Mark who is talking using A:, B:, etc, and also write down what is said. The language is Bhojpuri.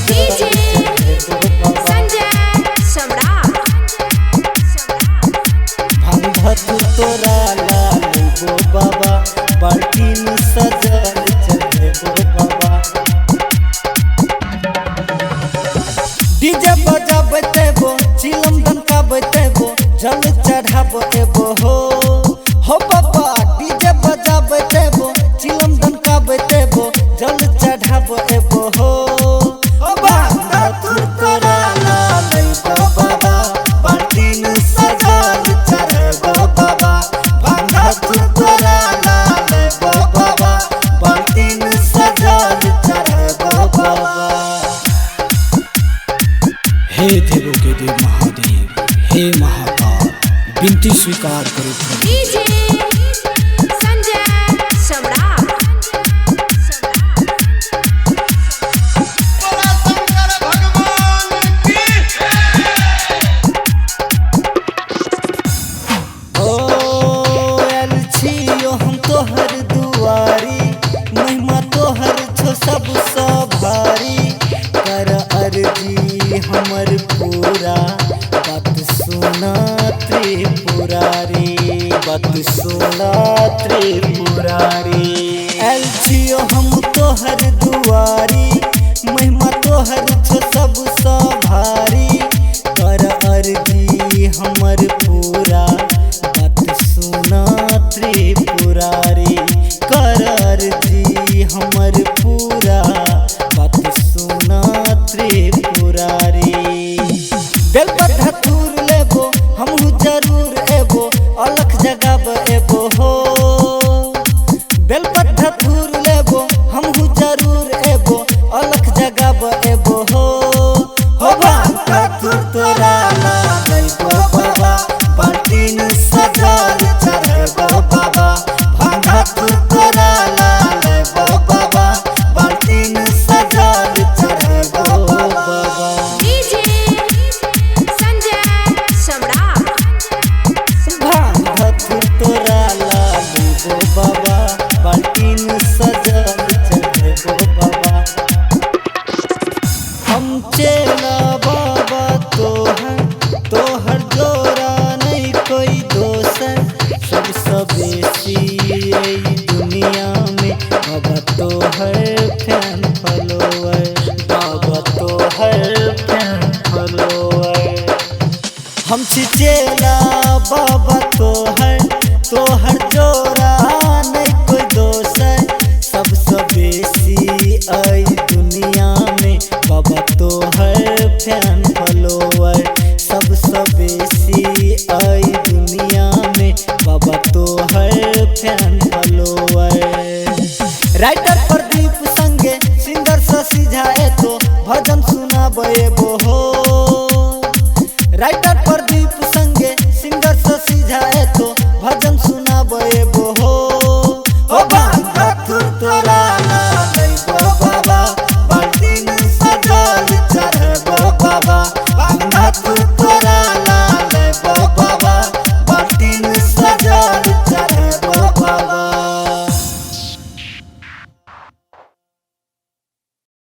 A: डीजे संजय सम्राट
B: भांगत तोरा लाल गो बाबा बाल्टीन सजल चढ़े गो बाबा। डीजे बजाबते बो चिलम दनकाबते बो जल चढ़ाबते बो हो बाबा। डीजे बजाबते बो चिलम दनकाबते बो जल चढ़ाबते बो हो भांगत तोरा लाल गो बाबा बाल्टीन सजल चढ़े गो बाबा। भांगत तोरा लाल गो बाबा बाल्टीन सजल चढ़े गो बाबा।
C: हे देवों के देव महादेव, हे महाकाल, विनती स्वीकार करो प्रभु।
A: डीजे संजय सम्राट
B: हम तोहर दुआरी महिमा तोहर छो सबसे भारी। कर अर्जी हमर पूरा बात सुना त्रिपुरारी, बात सुना त्रिपुरारी। एलछियो हम तोहर दुआरी महिमा तोहर छो सबसे भारी। कर अर्जी हमर पूरा बात सुना त्रिपुरारी। कर अर्जी हमर पूरा बात सुना त्रिपुरारी। बेलपत धतूर लेबो हमहू जरूर एबो अलख जगाब एबो हो। बेलपत धतूर लेबो हमहू जरूर एबो अलख जगाब एबो हो भांगत तोरा लाल गो बाबा बाल्टीन सजल चढ़े गो बाबा। भांगत तोरा लाल गो बाबा बाल्टीन सजल चढ़े गो बाबा।
A: डीजे संजय सम्राट
B: भांगत तोरा लाल गो बाबा बाल्टीन सजल चढ़े गो बाबा। हम चेला बाबा तोहर जोरा नहीं कोई दोसर। सबसे बेसी यही दुनिया में बाबा तोहर फैन फॉलोअर, बाबा तोहर फैन फॉलोअर। हम चेला बाबा तोहर जोरा नहीं कोई दोसर। सबसे बेसी आई दुनिया में बाबा तोहर फैन फॉलोअर। सबसे बेसी आई दुनिया में बाबा तोहर फैन फॉलोअर। राइटर प्रदीप संगे सिंगर शशि झा तो भजन सुनाबे